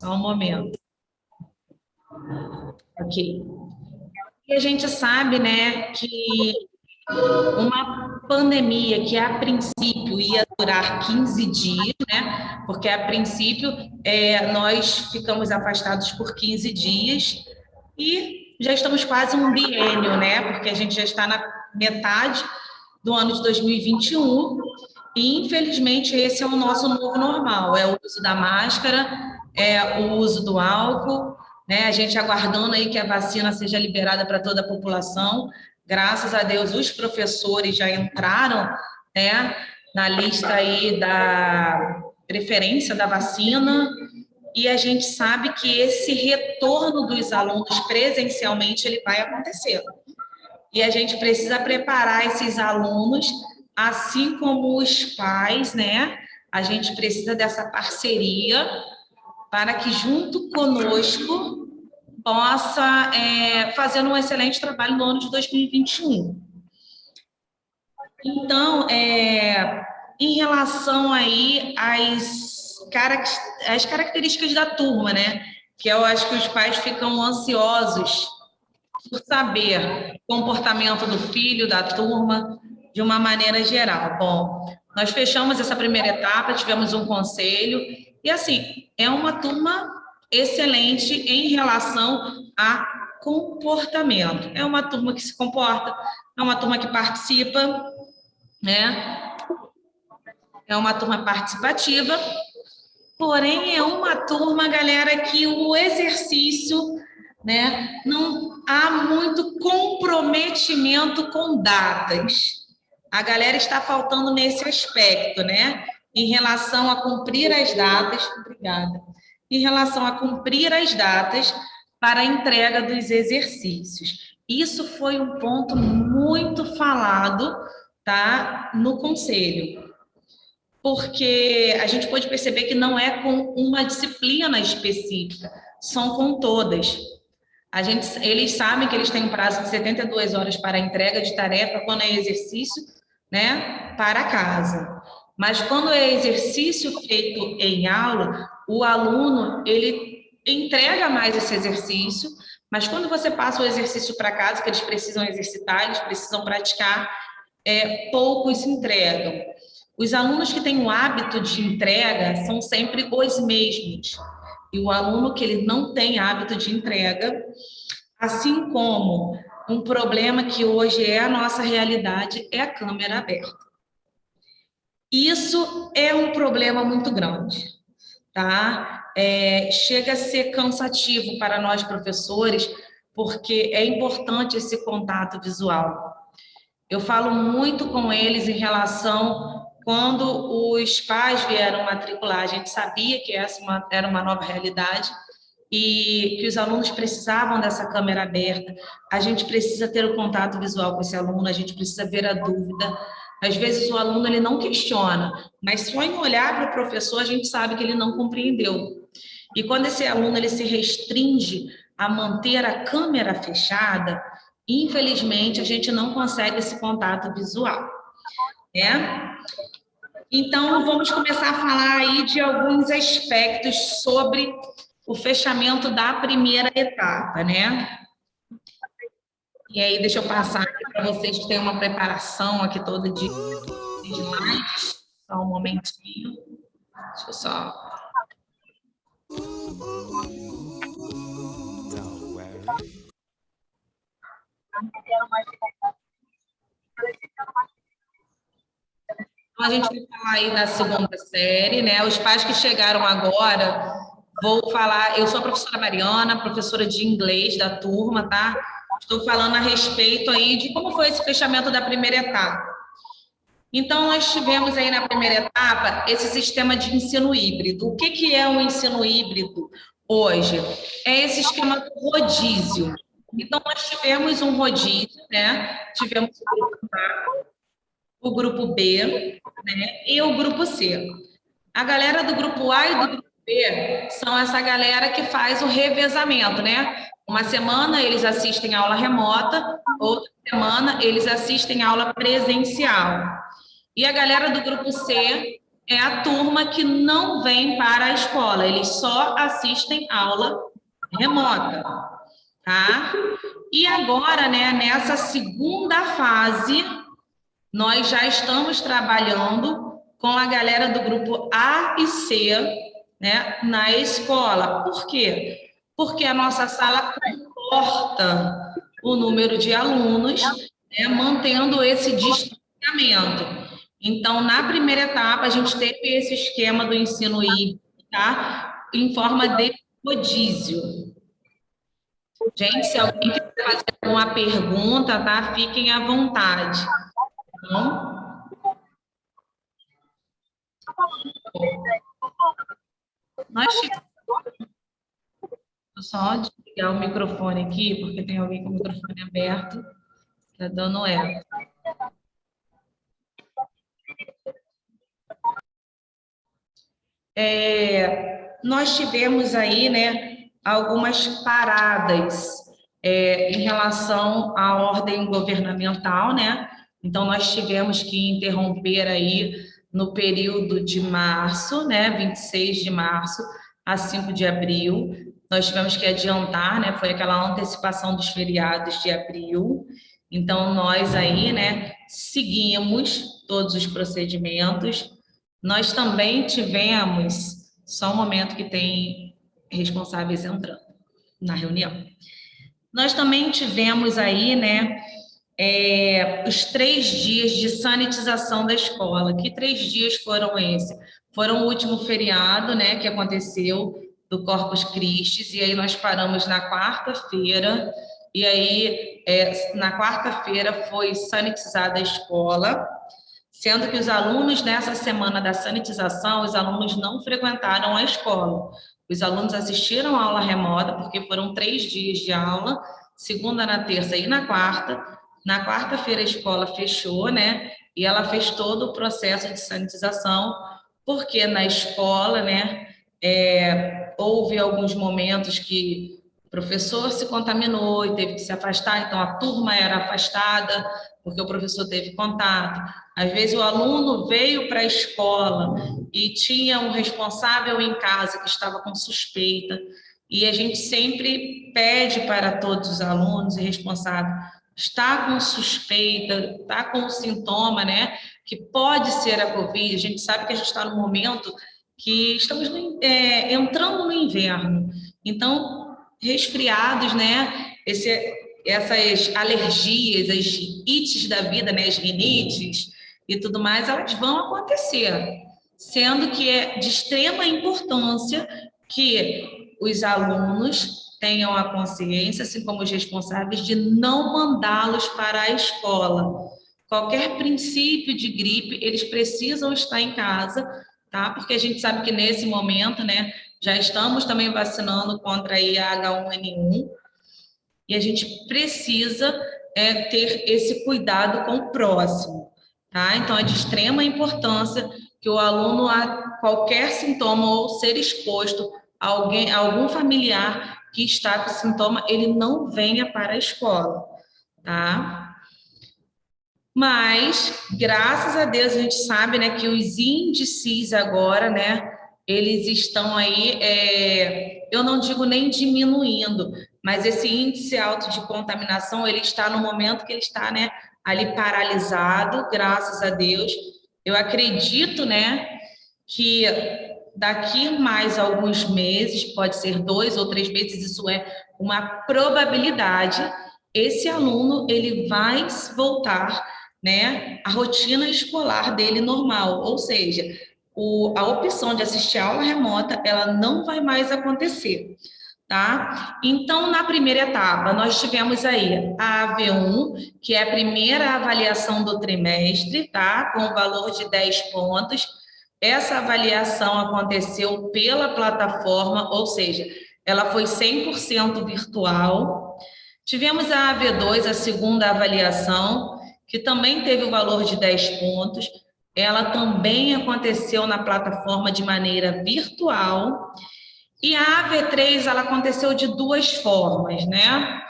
Só um momento. Ok. E a gente sabe, né, que uma pandemia que a princípio ia durar 15 dias, né, porque a princípio nós ficamos afastados por 15 dias e já estamos quase um biênio, né, porque a gente já está na metade do ano de 2021 e, infelizmente, esse é o nosso novo normal, é o uso da máscara, é o uso do álcool, né? A gente aguardando aí que a vacina seja liberada para toda a população. Graças a Deus, os professores já entraram, né, na lista aí da preferência da vacina, e a gente sabe que esse retorno dos alunos presencialmente ele vai acontecer. E a gente precisa preparar esses alunos, assim como os pais, né? A gente precisa dessa parceria para que, junto conosco, possa fazer um excelente trabalho no ano de 2021. Então, em relação aí às características da turma, né? Que eu acho que os pais ficam ansiosos por saber o comportamento do filho, da turma, de uma maneira geral. Bom, nós fechamos essa primeira etapa, tivemos um conselho, e assim, é uma turma excelente em relação a comportamento. É uma turma que se comporta, é uma turma que participa, né? É uma turma participativa, porém é uma turma, galera, que o exercício, né, não há muito comprometimento com datas. A galera está faltando nesse aspecto, né? Em relação a cumprir as datas, obrigada. Em relação a cumprir as datas para a entrega dos exercícios. Isso foi um ponto muito falado, tá, no conselho, porque a gente pode perceber que não é com uma disciplina específica, são com todas. Eles sabem que eles têm um prazo de 72 horas para a entrega de tarefa quando é exercício, né, para casa. Mas quando é exercício feito em aula, o aluno, ele entrega mais esse exercício, mas quando você passa o exercício para casa, que eles precisam exercitar, eles precisam praticar, poucos se entregam. Os alunos que têm o hábito de entrega são sempre os mesmos. E o aluno que ele não tem hábito de entrega, assim como um problema que hoje é a nossa realidade, é a câmera aberta. Isso é um problema muito grande, tá? Chega a ser cansativo para nós professores, porque é importante esse contato visual. Eu falo muito com eles em relação quando os pais vieram matricular, a gente sabia que essa era uma nova realidade e que os alunos precisavam dessa câmera aberta. A gente precisa ter o contato visual com esse aluno, a gente precisa ver a dúvida. Às vezes o aluno ele não questiona, mas só em olhar para o professor a gente sabe que ele não compreendeu. E quando esse aluno ele se restringe a manter a câmera fechada, infelizmente a gente não consegue esse contato visual, né? Então, vamos começar a falar aí de alguns aspectos sobre o fechamento da primeira etapa, né? E aí, deixa eu passar aqui para vocês que têm uma preparação aqui toda de slides. Só um momentinho. Deixa eu só... Então, a gente vai falar aí da segunda série, né? Os pais que chegaram agora, vou falar... Eu sou a professora Mariana, professora de inglês da turma, tá? Estou falando a respeito aí de como foi esse fechamento da primeira etapa. Então, nós tivemos aí na primeira etapa esse sistema de ensino híbrido. O que é um ensino híbrido hoje? É esse esquema do rodízio. Então, nós tivemos um rodízio, né? Tivemos o grupo A, o grupo B, né? E o grupo C. A galera do grupo A e do grupo B são essa galera que faz o revezamento, né? Uma semana eles assistem aula remota, outra semana eles assistem aula presencial. E a galera do grupo C é a turma que não vem para a escola, eles só assistem aula remota, tá? E agora, né, nessa segunda fase, nós já estamos trabalhando com a galera do grupo A e C, né, na escola. Por quê? Porque a nossa sala comporta o número de alunos, né, mantendo esse distanciamento. Então, na primeira etapa, a gente teve esse esquema do ensino híbrido, tá? Em forma de rodízio. Gente, se alguém quiser fazer alguma pergunta, tá? Fiquem à vontade. Então, nós vou só desligar o microfone aqui, porque tem alguém com o microfone aberto, tá dando eco. Nós tivemos aí, né, algumas paradas em relação à ordem governamental, né? Então, nós tivemos que interromper aí no período de março, né, 26 de março a 5 de abril. Nós tivemos que adiantar, né, foi aquela antecipação dos feriados de abril. Então, nós aí, né, seguimos todos os procedimentos. Nós também tivemos, só um momento que tem responsáveis entrando na reunião. Nós também tivemos aí, né, os 3 dias de sanitização da escola. Que 3 dias foram esses? Foram o último feriado, né, que aconteceu do Corpus Christi, e aí nós paramos na quarta-feira, e aí na quarta-feira foi sanitizada a escola, sendo que os alunos, nessa semana da sanitização, os alunos não frequentaram a escola. Os alunos assistiram a aula remota, porque foram 3 dias de aula, segunda, na terça e na quarta. Na quarta-feira a escola fechou, né? E ela fez todo o processo de sanitização, porque na escola, né, houve alguns momentos que o professor se contaminou e teve que se afastar, então a turma era afastada, porque o professor teve contato. Às vezes o aluno veio para a escola e tinha um responsável em casa que estava com suspeita, e a gente sempre pede para todos os alunos e responsáveis, está com suspeita, está com sintoma, né, que pode ser a Covid. A gente sabe que a gente está num momento que estamos entrando no inverno, então resfriados, né, essas alergias, as ites da vida, né, as rinites e tudo mais, elas vão acontecer, sendo que é de extrema importância que os alunos tenham a consciência, assim como os responsáveis, de não mandá-los para a escola. Qualquer princípio de gripe, eles precisam estar em casa, tá? Porque a gente sabe que nesse momento, né, já estamos também vacinando contra a H1N1, e a gente precisa ter esse cuidado com o próximo, tá? Então, é de extrema importância que o aluno, a qualquer sintoma ou ser exposto a algum familiar que está com sintoma, ele não venha para a escola, tá? Mas, graças a Deus, a gente sabe, né, que os índices agora, né, eles estão aí, eu não digo nem diminuindo, mas esse índice alto de contaminação, ele está no momento que ele está, né, ali paralisado, graças a Deus. Eu acredito, né, que daqui mais alguns meses, pode ser 2 ou 3 meses, isso é uma probabilidade, esse aluno, ele vai voltar, né, a rotina escolar dele normal, ou seja, a opção de assistir a aula remota, ela não vai mais acontecer, tá? Então, na primeira etapa, nós tivemos aí a AV1, que é a primeira avaliação do trimestre, tá? Com o valor de 10 pontos. Essa avaliação aconteceu pela plataforma, ou seja, ela foi 100% virtual. Tivemos a AV2, a segunda avaliação, que também teve o valor de 10 pontos. Ela também aconteceu na plataforma de maneira virtual. E a AV3, ela aconteceu de 2 formas, né?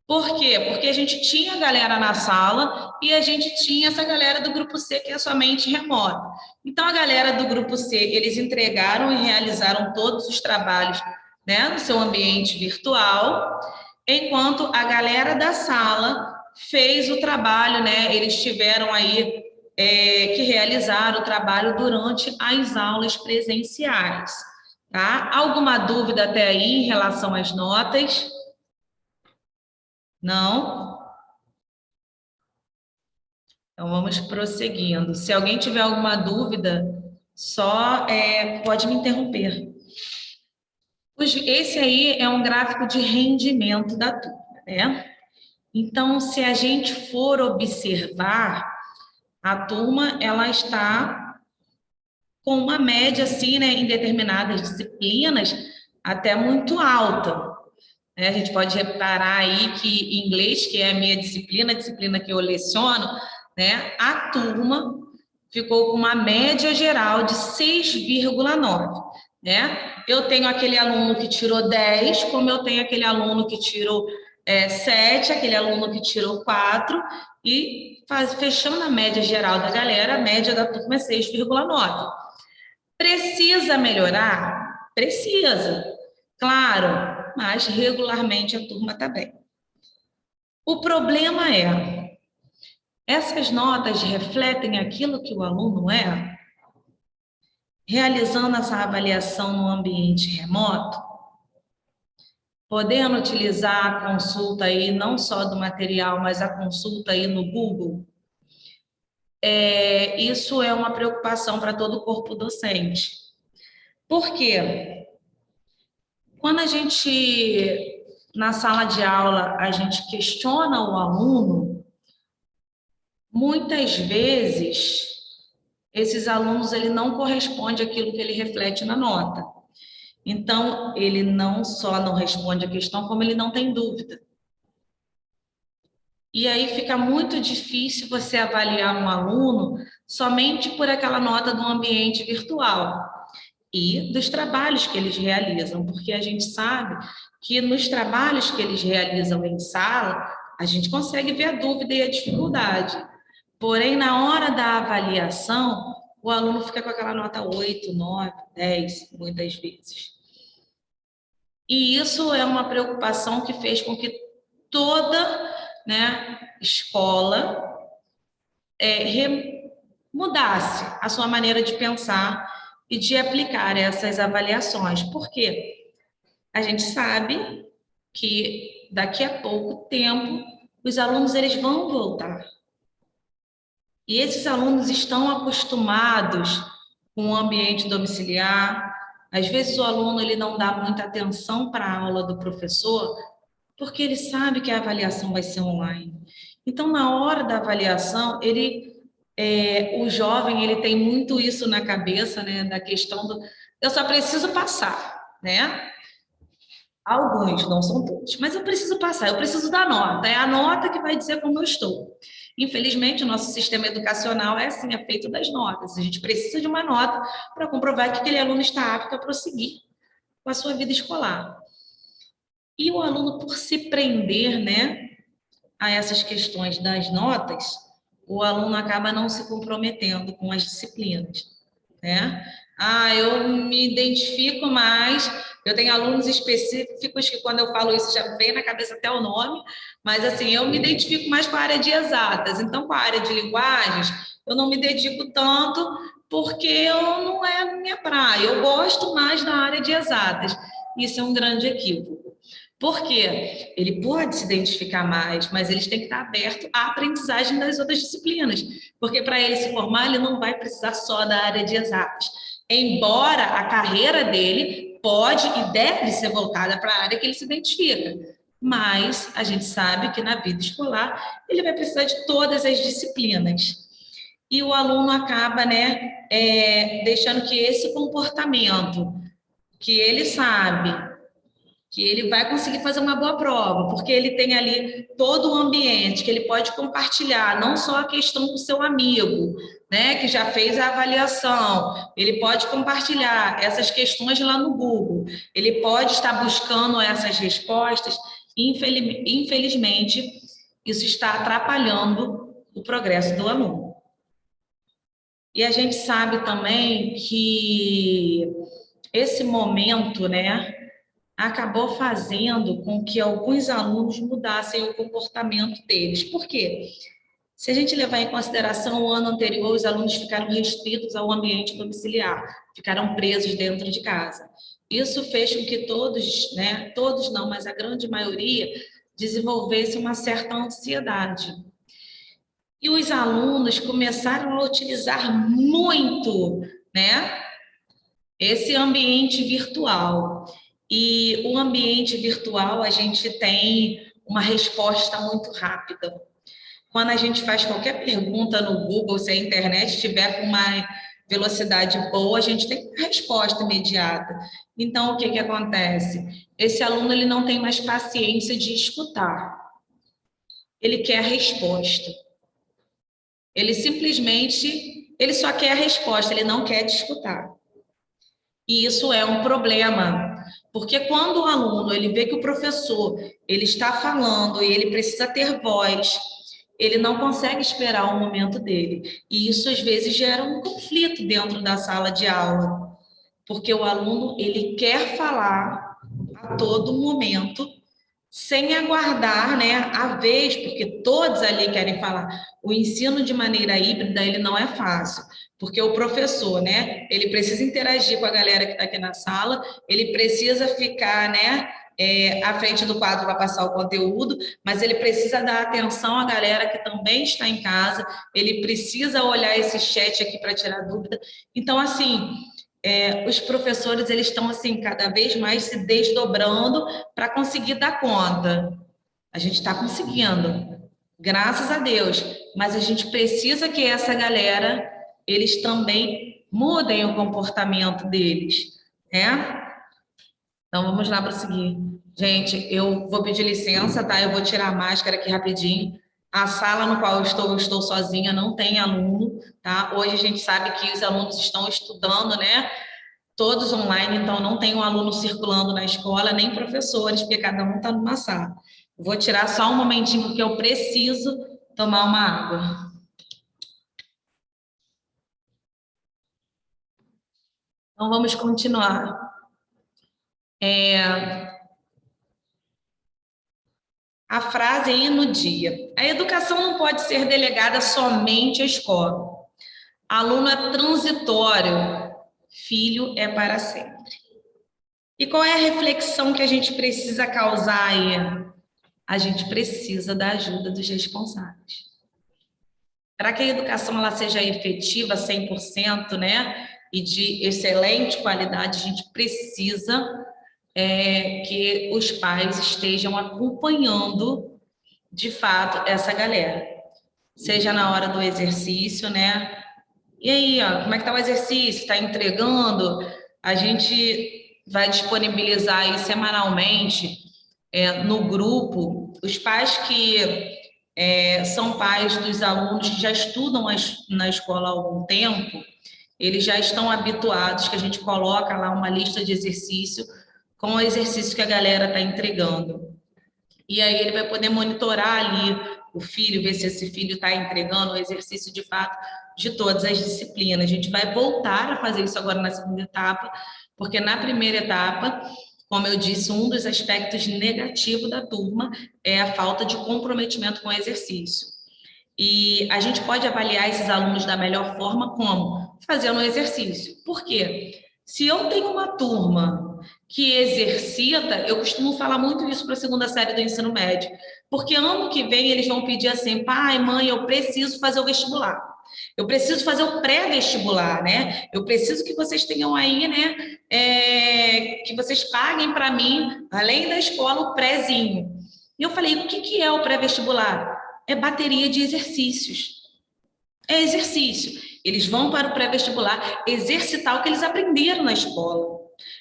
Por quê? Porque a gente tinha galera na sala e a gente tinha essa galera do grupo C, que é somente remota. Então, a galera do grupo C, eles entregaram e realizaram todos os trabalhos, né, no seu ambiente virtual, enquanto a galera da sala fez o trabalho, né, eles tiveram aí que realizar o trabalho durante as aulas presenciais, tá? Alguma dúvida até aí em relação às notas? Não? Então, vamos prosseguindo. Se alguém tiver alguma dúvida, só pode me interromper. Esse aí é um gráfico de rendimento da turma, né? Então, se a gente for observar, a turma, ela está com uma média, assim, né, em determinadas disciplinas, até muito alta. A gente pode reparar aí que inglês, que é a minha disciplina, a disciplina que eu leciono, né, a turma ficou com uma média geral de 6,9, né? Eu tenho aquele aluno que tirou 10, como eu tenho aquele aluno que tirou 7, aquele aluno que tirou 4, e fechando a média geral da galera, a média da turma é 6,9. Precisa melhorar? Precisa, claro, mas regularmente a turma está bem. O problema é, essas notas refletem aquilo que o aluno é? Realizando essa avaliação no ambiente remoto, podendo utilizar a consulta aí, não só do material, mas a consulta aí no Google, isso é uma preocupação para todo o corpo docente. Por quê? Quando a gente, na sala de aula, a gente questiona o aluno, muitas vezes, esses alunos, ele não corresponde àquilo que ele reflete na nota. Então, ele não só não responde a questão, como ele não tem dúvida. E aí fica muito difícil você avaliar um aluno somente por aquela nota do ambiente virtual e dos trabalhos que eles realizam, porque a gente sabe que nos trabalhos que eles realizam em sala, a gente consegue ver a dúvida e a dificuldade. Porém, na hora da avaliação, o aluno fica com aquela nota 8, 9, 10, muitas vezes. E isso é uma preocupação que fez com que toda, né, escola mudasse a sua maneira de pensar e de aplicar essas avaliações. Por quê? A gente sabe que daqui a pouco tempo os alunos eles vão voltar. E esses alunos estão acostumados com o ambiente domiciliar. Às vezes o aluno ele não dá muita atenção para a aula do professor, porque ele sabe que a avaliação vai ser online. Então, na hora da avaliação, o jovem ele tem muito isso na cabeça, né, da questão do eu só preciso passar, né? Alguns, não são todos, mas eu preciso passar, eu preciso da nota, é a nota que vai dizer como eu estou. Infelizmente, o nosso sistema educacional é assim, é feito das notas. A gente precisa de uma nota para comprovar que aquele aluno está apto a prosseguir com a sua vida escolar. E o aluno, por se prender, né, a essas questões das notas, o aluno acaba não se comprometendo com as disciplinas, né? Eu me identifico mais, eu tenho alunos específicos que quando eu falo isso já vem na cabeça até o nome, mas assim, eu me identifico mais com a área de exatas, então com a área de linguagens, eu não me dedico tanto porque não é minha praia, eu gosto mais da área de exatas, isso é um grande equívoco. Por quê? Ele pode se identificar mais, mas ele tem que estar aberto à aprendizagem das outras disciplinas, porque para ele se formar, ele não vai precisar só da área de exatas. Embora a carreira dele pode e deve ser voltada para a área que ele se identifica, mas a gente sabe que na vida escolar ele vai precisar de todas as disciplinas. E o aluno acaba, né, deixando que esse comportamento que ele sabe que ele vai conseguir fazer uma boa prova, porque ele tem ali todo o ambiente que ele pode compartilhar, não só a questão do seu amigo, né, que já fez a avaliação, ele pode compartilhar essas questões lá no Google, ele pode estar buscando essas respostas, infelizmente, isso está atrapalhando o progresso do aluno. E a gente sabe também que esse momento, né, acabou fazendo com que alguns alunos mudassem o comportamento deles. Por quê? Se a gente levar em consideração o ano anterior, os alunos ficaram restritos ao ambiente domiciliar, ficaram presos dentro de casa. Isso fez com que todos, né, todos não, mas a grande maioria, desenvolvesse uma certa ansiedade. E os alunos começaram a utilizar muito, né, esse ambiente virtual. E o ambiente virtual, a gente tem uma resposta muito rápida. Quando a gente faz qualquer pergunta no Google, se a internet estiver com uma velocidade boa, a gente tem resposta imediata. Então, o que que acontece? Esse aluno ele não tem mais paciência de escutar. Ele quer a resposta. Ele simplesmente, ele só quer a resposta, ele não quer te escutar. E isso é um problema, porque quando o aluno ele vê que o professor ele está falando e ele precisa ter voz, ele não consegue esperar o momento dele. E isso às vezes gera um conflito dentro da sala de aula, porque o aluno ele quer falar a todo momento, sem aguardar, né, a vez, porque todos ali querem falar. O ensino de maneira híbrida, ele não é fácil, porque o professor, né, ele precisa interagir com a galera que está aqui na sala, ele precisa ficar, né, à frente do quadro para passar o conteúdo, mas ele precisa dar atenção à galera que também está em casa, ele precisa olhar esse chat aqui para tirar dúvida. Então, assim, os professores eles estão assim cada vez mais se desdobrando para conseguir dar conta. A gente está conseguindo, graças a Deus, mas a gente precisa que essa galera eles também mudem o comportamento deles, né? Então vamos lá para seguir. Gente, eu vou pedir licença, tá? Eu vou tirar a máscara aqui rapidinho. A sala no qual eu estou sozinha, não tem aluno, tá? Hoje a gente sabe que os alunos estão estudando, né? Todos online, então não tem um aluno circulando na escola, nem professores, porque cada um está numa sala. Vou tirar só um momentinho, porque eu preciso tomar uma água. Então, vamos continuar. A frase aí no dia. A educação não pode ser delegada somente à escola. Aluno é transitório, filho é para sempre. E qual é a reflexão que a gente precisa causar aí? A gente precisa da ajuda dos responsáveis. Para que a educação ela seja efetiva 100%, né, e de excelente qualidade, a gente precisa que os pais estejam acompanhando, de fato, essa galera. Seja na hora do exercício, né? E aí, ó, como é que tá o exercício? Está entregando? A gente vai disponibilizar aí semanalmente no grupo os pais que são pais dos alunos que já estudam na escola há algum tempo, eles já estão habituados que a gente coloca lá uma lista de exercício com o exercício que a galera está entregando. E aí ele vai poder monitorar ali o filho, ver se esse filho está entregando o exercício de fato de todas as disciplinas. A gente vai voltar a fazer isso agora na segunda etapa, porque na primeira etapa, como eu disse, um dos aspectos negativos da turma é a falta de comprometimento com o exercício. E a gente pode avaliar esses alunos da melhor forma como? Fazendo o exercício. Por quê? Se eu tenho uma turma que exercita, eu costumo falar muito isso para a segunda série do ensino médio, porque ano que vem eles vão pedir assim, pai, mãe, eu preciso fazer o vestibular. Eu preciso fazer o pré-vestibular, né? Eu preciso que vocês tenham aí, né? Que vocês paguem para mim, além da escola, o prézinho. E eu falei, o que é o pré-vestibular? É bateria de exercícios. É exercício. Eles vão para o pré-vestibular exercitar o que eles aprenderam na escola.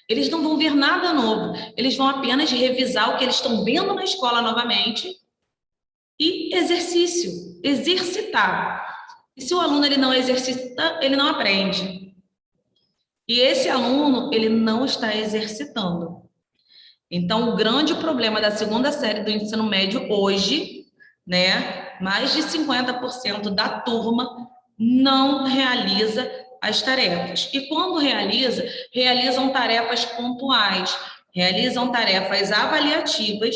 Eles não vão ver nada novo. Eles vão apenas revisar o que eles estão vendo na escola novamente e exercício, exercitar. E se o aluno ele não exercita, ele não aprende. E esse aluno, ele não está exercitando. Então, o grande problema da segunda série do ensino médio hoje, né, mais de 50% da turma não realiza as tarefas. E quando realizam tarefas pontuais, realizam tarefas avaliativas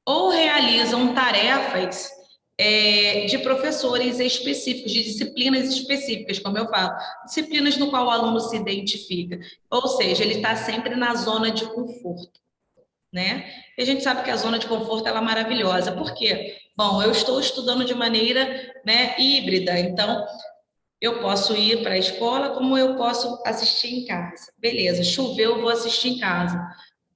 ou realizam tarefas de professores específicos, de disciplinas específicas, como eu falo, disciplinas no qual o aluno se identifica. Ou seja, ele está sempre na zona de conforto, né? E a gente sabe que a zona de conforto ela é maravilhosa. Por quê? Bom, eu estou estudando de maneira, né, híbrida, então eu posso ir para a escola, como eu posso assistir em casa. Beleza, choveu, eu vou assistir em casa.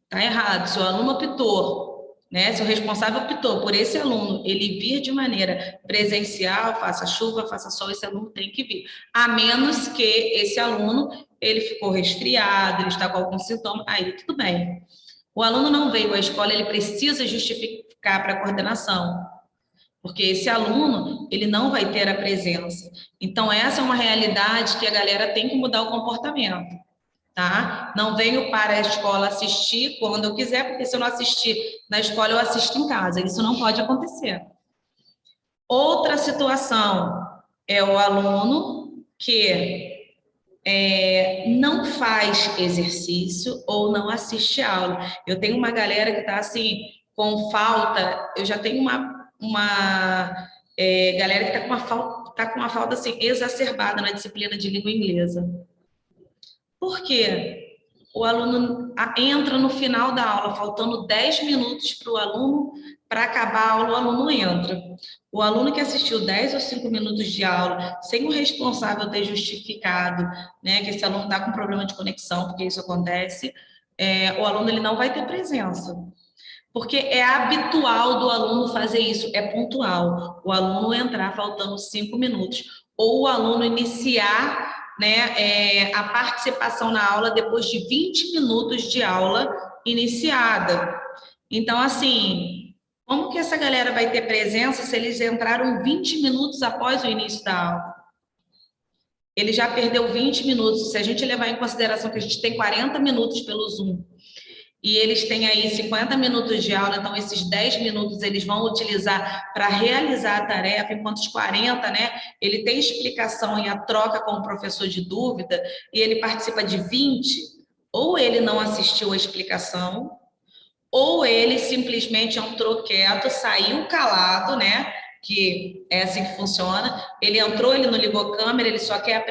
Tá errado, se o aluno optou, né, se o responsável optou por esse aluno, ele vir de maneira presencial, faça chuva, faça sol, esse aluno tem que vir. A menos que esse aluno, ele ficou resfriado, ele está com algum sintoma, aí tudo bem. O aluno não veio à escola, ele precisa justificar para a coordenação, porque esse aluno, ele não vai ter a presença. Então, essa é uma realidade que a galera tem que mudar o comportamento, tá? Não venho para a escola assistir quando eu quiser, porque se eu não assistir na escola, eu assisto em casa. Isso não pode acontecer. Outra situação é o aluno que não faz exercício ou não assiste aula. Eu tenho uma galera que está assim, com falta, eu já tenho uma galera que está com uma falta assim, exacerbada na disciplina de língua inglesa. Por quê? O aluno entra no final da aula, faltando 10 minutos para o aluno, para acabar a aula, o aluno entra. O aluno que assistiu 10 ou 5 minutos de aula, sem o responsável ter justificado, né, que esse aluno está com problema de conexão, porque isso acontece, o aluno ele não vai ter presença. Porque é habitual do aluno fazer isso, é pontual. O aluno entrar faltando 5 minutos, ou o aluno iniciar, né, a participação na aula depois de 20 minutos de aula iniciada. Então, assim, como que essa galera vai ter presença se eles entraram 20 minutos após o início da aula? Ele já perdeu 20 minutos. Se a gente levar em consideração que a gente tem 40 minutos pelo Zoom, e eles têm aí 50 minutos de aula, então esses 10 minutos eles vão utilizar para realizar a tarefa, enquanto os 40, né, ele tem explicação e a troca com o professor de dúvida, e ele participa de 20, ou ele não assistiu a explicação, ou ele simplesmente entrou quieto, saiu calado, né, que é assim que funciona, ele entrou, ele não ligou a câmera, ele só quer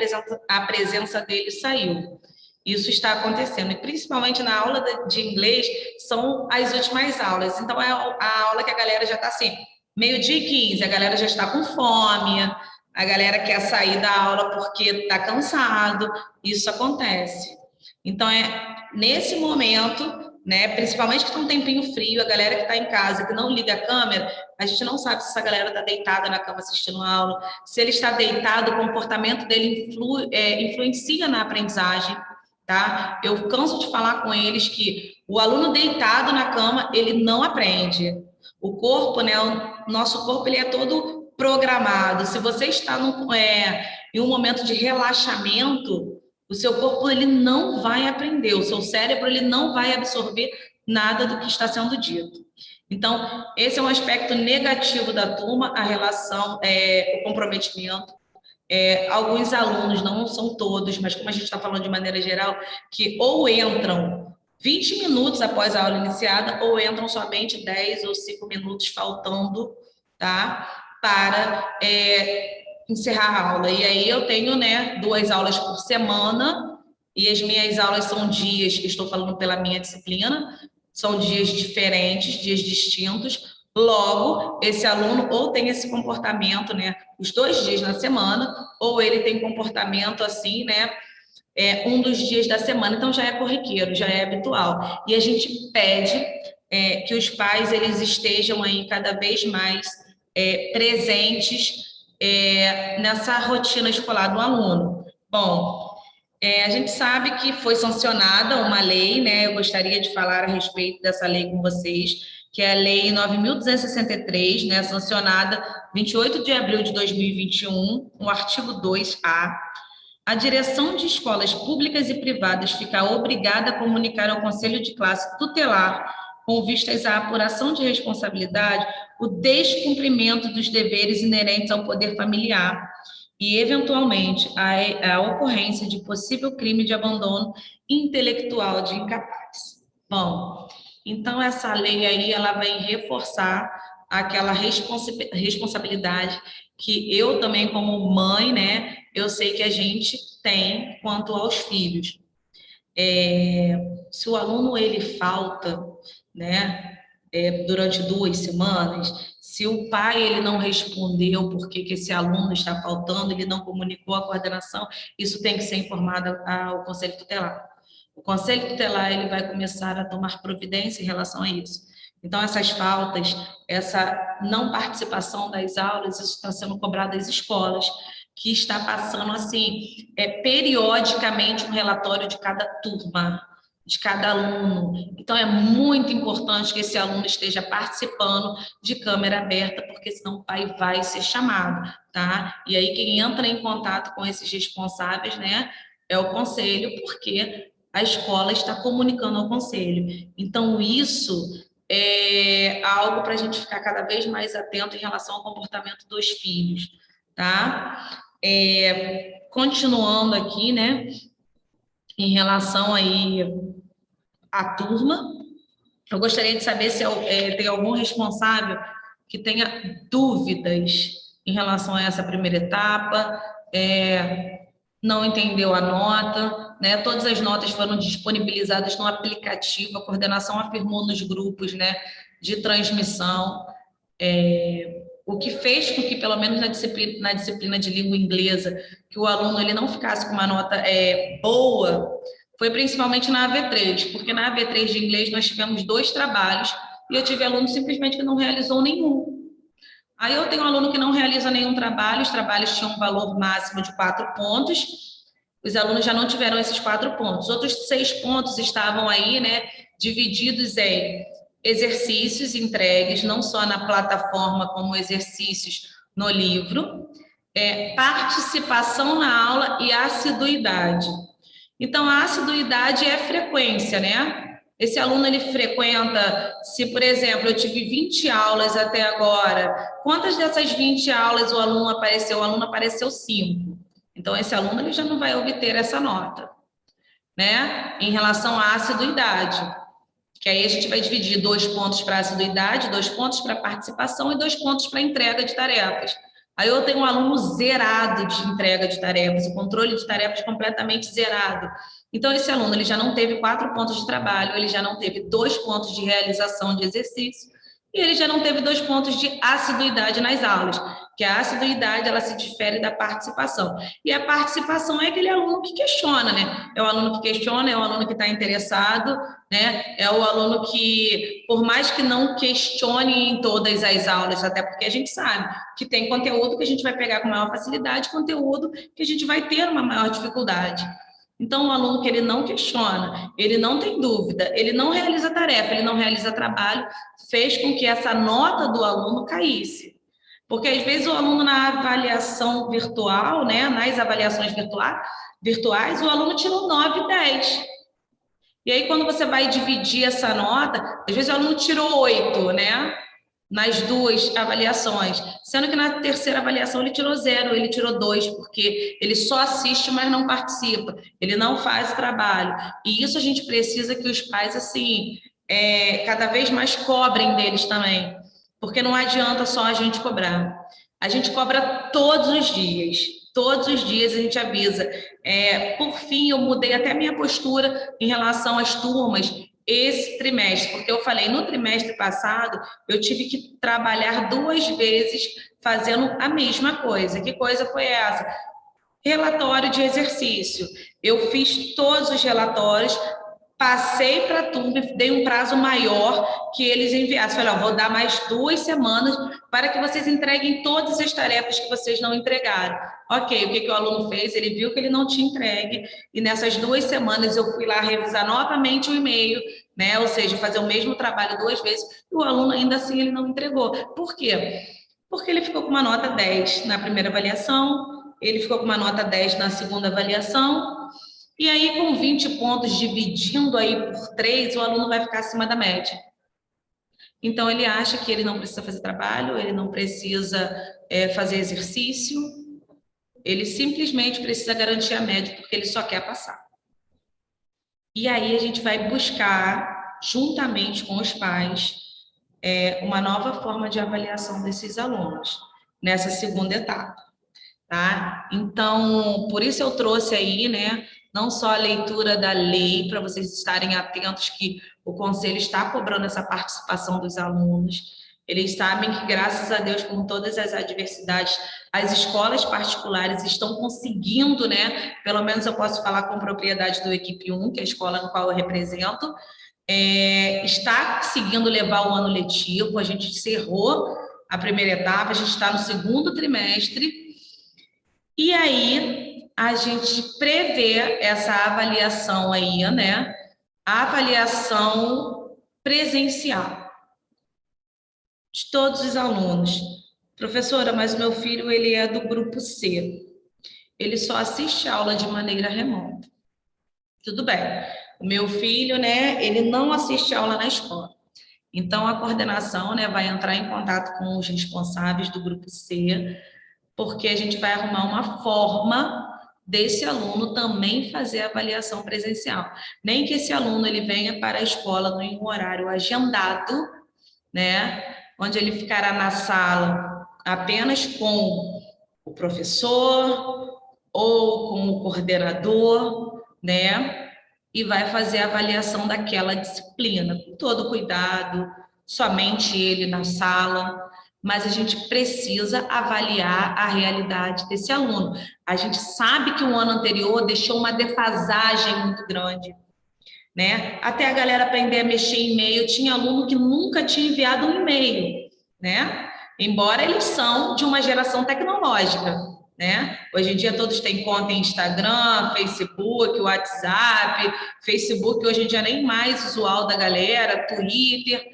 a presença dele e saiu. Isso está acontecendo, e principalmente na aula de inglês, são as últimas aulas. Então, é a aula que a galera já está assim, 12h15, a galera já está com fome, a galera quer sair da aula porque está cansado, isso acontece. Então, nesse momento, né, principalmente que está um tempinho frio, a galera que está em casa, que não liga a câmera, a gente não sabe se essa galera está deitada na cama assistindo a aula, se ele está deitado, o comportamento dele influencia na aprendizagem. Tá? Eu canso de falar com eles que o aluno deitado na cama, ele não aprende. O corpo, né, o nosso corpo, ele é todo programado. Se você está em um momento de relaxamento, o seu corpo ele não vai aprender, o seu cérebro ele não vai absorver nada do que está sendo dito. Então, esse é um aspecto negativo da turma, a relação, o comprometimento. Alguns alunos, não são todos, mas como a gente está falando de maneira geral, que ou entram 20 minutos após a aula iniciada, ou entram somente 10 ou 5 minutos faltando, tá? Para encerrar a aula. E aí eu tenho, né, 2 aulas por semana, e as minhas aulas são dias, que estou falando pela minha disciplina, são dias diferentes, dias distintos. Logo, esse aluno ou tem esse comportamento, né, os 2 dias na semana, ou ele tem comportamento assim, né, um dos dias da semana, então já é corriqueiro, já é habitual. E a gente pede que os pais eles estejam aí cada vez mais presentes nessa rotina escolar do aluno. Bom, a gente sabe que foi sancionada uma lei, né? Eu gostaria de falar a respeito dessa lei com vocês, que é a Lei 9.263, né? Sancionada 28 de abril de 2021, o artigo 2A. A direção de escolas públicas e privadas fica obrigada a comunicar ao Conselho de Classe tutelar com vistas à apuração de responsabilidade, o descumprimento dos deveres inerentes ao poder familiar e, eventualmente, a ocorrência de possível crime de abandono intelectual de incapaz. Bom, então essa lei aí, ela vai reforçar aquela responsabilidade que eu também, como mãe, né, eu sei que a gente tem quanto aos filhos. Se o aluno ele falta, né, durante 2 semanas, se o pai ele não respondeu porque que esse aluno está faltando, ele não comunicou à coordenação, isso tem que ser informado ao Conselho Tutelar. O Conselho Tutelar ele vai começar a tomar providência em relação a isso. Então, essas faltas, essa não participação das aulas, isso está sendo cobrado das escolas, que está passando, assim, periodicamente um relatório de cada turma, de cada aluno. Então, é muito importante que esse aluno esteja participando de câmera aberta, porque senão o pai vai ser chamado, tá? E aí, quem entra em contato com esses responsáveis, né, é o conselho, porque a escola está comunicando ao conselho. Então, isso é algo para a gente ficar cada vez mais atento em relação ao comportamento dos filhos, tá? Continuando aqui, né, em relação aí à turma, eu gostaria de saber se tem algum responsável que tenha dúvidas em relação a essa primeira etapa, não entendeu a nota, né? Todas as notas foram disponibilizadas no aplicativo, a coordenação afirmou nos grupos, né, de transmissão, o que fez com que, pelo menos na disciplina de língua inglesa, que o aluno ele não ficasse com uma nota boa, foi principalmente na AV3, porque na AV3 de inglês nós tivemos 2 trabalhos e eu tive aluno simplesmente que não realizou nenhum. Aí eu tenho um aluno que não realiza nenhum trabalho, os trabalhos tinham um valor máximo de 4 pontos, os alunos já não tiveram esses 4 pontos. Outros 6 pontos estavam aí, né, divididos em exercícios entregues, não só na plataforma, como exercícios no livro, participação na aula e assiduidade. Então, a assiduidade é frequência, né? Esse aluno, ele frequenta, se, por exemplo, eu tive 20 aulas até agora, quantas dessas 20 aulas o aluno apareceu? O aluno apareceu 5. Então, esse aluno, ele já não vai obter essa nota, né? Em relação à assiduidade, que aí a gente vai dividir 2 pontos para assiduidade, 2 pontos para participação e 2 pontos para entrega de tarefas. Aí eu tenho um aluno zerado de entrega de tarefas, o controle de tarefas completamente zerado. Então, esse aluno ele já não teve 4 pontos de trabalho, ele já não teve 2 pontos de realização de exercício, e ele já não teve 2 pontos de assiduidade nas aulas, que a assiduidade ela se difere da participação. E a participação é aquele aluno que questiona, né? É o aluno que questiona, é o aluno que está interessado, né? É o aluno que, por mais que não questione em todas as aulas, até porque a gente sabe que tem conteúdo que a gente vai pegar com maior facilidade, conteúdo que a gente vai ter uma maior dificuldade. Então, o aluno que ele não questiona, ele não tem dúvida, ele não realiza tarefa, ele não realiza trabalho, fez com que essa nota do aluno caísse. Porque, às vezes, o aluno na avaliação virtual, né, nas avaliações virtuais, o aluno tirou 9 e 10. E aí, quando você vai dividir essa nota, às vezes o aluno tirou 8, né? Nas 2 avaliações, sendo que na terceira avaliação ele tirou 0, ele tirou 2, porque ele só assiste, mas não participa, ele não faz o trabalho. E isso a gente precisa que os pais, assim, cada vez mais cobrem deles também, porque não adianta só a gente cobrar. A gente cobra todos os dias a gente avisa. Por fim, eu mudei até minha postura em relação às turmas, esse trimestre, porque eu falei, no trimestre passado, eu tive que trabalhar 2 vezes fazendo a mesma coisa. Que coisa foi essa? Relatório de exercício. Eu fiz todos os relatórios, passei para a turma, dei um prazo maior que eles enviassem. Falei, vou dar mais 2 semanas para que vocês entreguem todas as tarefas que vocês não entregaram. Ok, o que o aluno fez? Ele viu que ele não tinha entregue, e nessas 2 semanas eu fui lá revisar novamente o e-mail, né? Ou seja, fazer o mesmo trabalho 2 vezes, e o aluno ainda assim ele não entregou. Por quê? Porque ele ficou com uma nota 10 na primeira avaliação, ele ficou com uma nota 10 na segunda avaliação, e aí com 20 pontos dividindo aí por 3, o aluno vai ficar acima da média. Então, ele acha que ele não precisa fazer trabalho, ele não precisa fazer exercício, ele simplesmente precisa garantir a média porque ele só quer passar. E aí a gente vai buscar, juntamente com os pais, uma nova forma de avaliação desses alunos, nessa segunda etapa, tá? Então, por isso eu trouxe aí, né, não só a leitura da lei, para vocês estarem atentos que o Conselho está cobrando essa participação dos alunos. Eles sabem que, graças a Deus, com todas as adversidades, as escolas particulares estão conseguindo, né? Pelo menos eu posso falar com propriedade do Equipe 1, que é a escola no qual eu represento, está conseguindo levar o ano letivo. A gente encerrou a primeira etapa, a gente está no segundo trimestre, e aí a gente prevê essa avaliação aí, né? A avaliação presencial de todos os alunos. Professora, mas o meu filho, ele é do grupo C. Ele só assiste aula de maneira remota. Tudo bem. O meu filho, né, ele não assiste aula na escola. Então, a coordenação, né, vai entrar em contato com os responsáveis do grupo C, porque a gente vai arrumar uma forma desse aluno também fazer a avaliação presencial. Nem que esse aluno ele venha para a escola em um horário agendado, né, onde ele ficará na sala apenas com o professor ou com o coordenador, né, e vai fazer a avaliação daquela disciplina, com todo cuidado, somente ele na sala, mas a gente precisa avaliar a realidade desse aluno. A gente sabe que o ano anterior deixou uma defasagem muito grande, né? Até a galera aprender a mexer em e-mail, tinha aluno que nunca tinha enviado um e-mail, né? Embora eles são de uma geração tecnológica, né? Hoje em dia todos têm conta em Instagram, Facebook, WhatsApp, Facebook hoje em dia nem mais usual da galera, Twitter.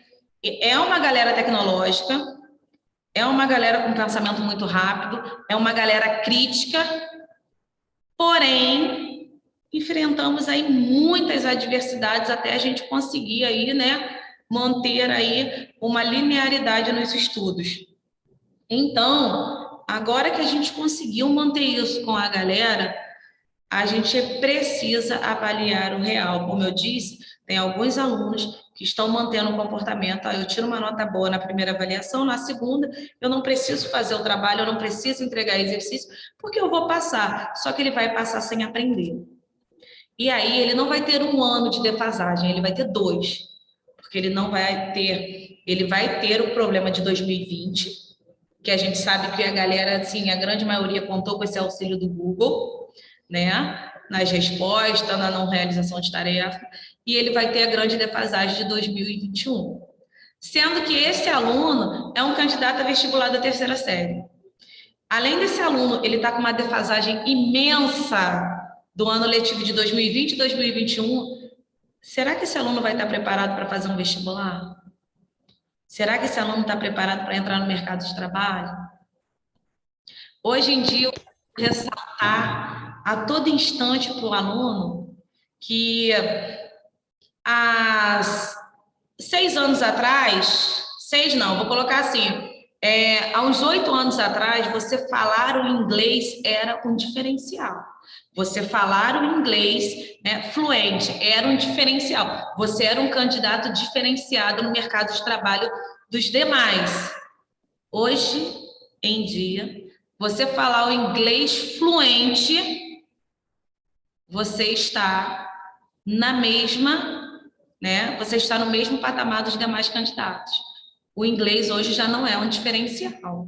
É uma galera tecnológica, é uma galera com pensamento muito rápido, é uma galera crítica, porém, enfrentamos aí muitas adversidades até a gente conseguir aí, né, manter aí uma linearidade nos estudos. Então, agora que a gente conseguiu manter isso com a galera, a gente precisa avaliar o real. Como eu disse, tem alguns alunos que estão mantendo o comportamento. Eu tiro uma nota boa na primeira avaliação, na segunda, eu não preciso fazer o trabalho, eu não preciso entregar exercício, porque eu vou passar. Só que ele vai passar sem aprender. E aí ele não vai ter um ano de defasagem, ele vai ter 2. Porque ele vai ter o problema de 2020, que a gente sabe que a galera, assim, a grande maioria contou com esse auxílio do Google, né? Nas respostas, na não realização de tarefa, e ele vai ter a grande defasagem de 2021. Sendo que esse aluno é um candidato a vestibular da terceira série. Além desse aluno, ele está com uma defasagem imensa do ano letivo de 2020 e 2021. Será que esse aluno vai estar preparado para fazer um vestibular? Será que esse aluno está preparado para entrar no mercado de trabalho? Hoje em dia, eu quero ressaltar a todo instante para o aluno que há 6 anos atrás, 6 não, vou colocar assim, há uns 8 anos atrás, você falar o inglês era um diferencial. Você falar o inglês, né, fluente era um diferencial. Você era um candidato diferenciado no mercado de trabalho dos demais. Hoje em dia, você falar o inglês fluente, você está na mesma, né? Você está no mesmo patamar dos demais candidatos. O inglês hoje já não é um diferencial.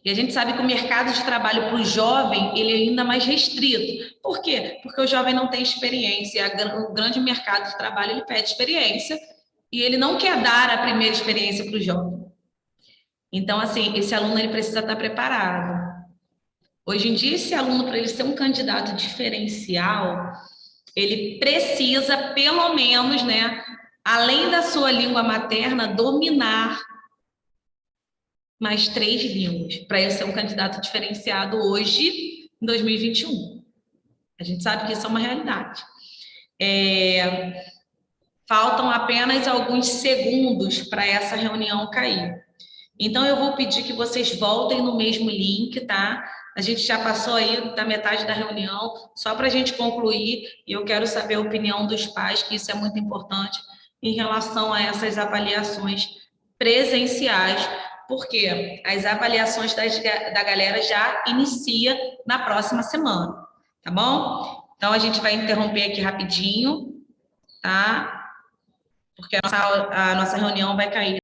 E a gente sabe que o mercado de trabalho para o jovem, ele é ainda mais restrito. Por quê? Porque o jovem não tem experiência. O grande mercado de trabalho, ele pede experiência e ele não quer dar a primeira experiência para o jovem. Então, assim, esse aluno ele precisa estar preparado. Hoje em dia, esse aluno, para ele ser um candidato diferencial, ele precisa, pelo menos, né, além da sua língua materna, dominar mais 3 línguas, para ele ser um candidato diferenciado hoje, em 2021. A gente sabe que isso é uma realidade. Faltam apenas alguns segundos para essa reunião cair. Então, eu vou pedir que vocês voltem no mesmo link, tá? A gente já passou aí da metade da reunião, só para a gente concluir, e eu quero saber a opinião dos pais, que isso é muito importante, em relação a essas avaliações presenciais, porque as avaliações da galera já inicia na próxima semana, tá bom? Então, a gente vai interromper aqui rapidinho, tá? Porque a nossa reunião vai cair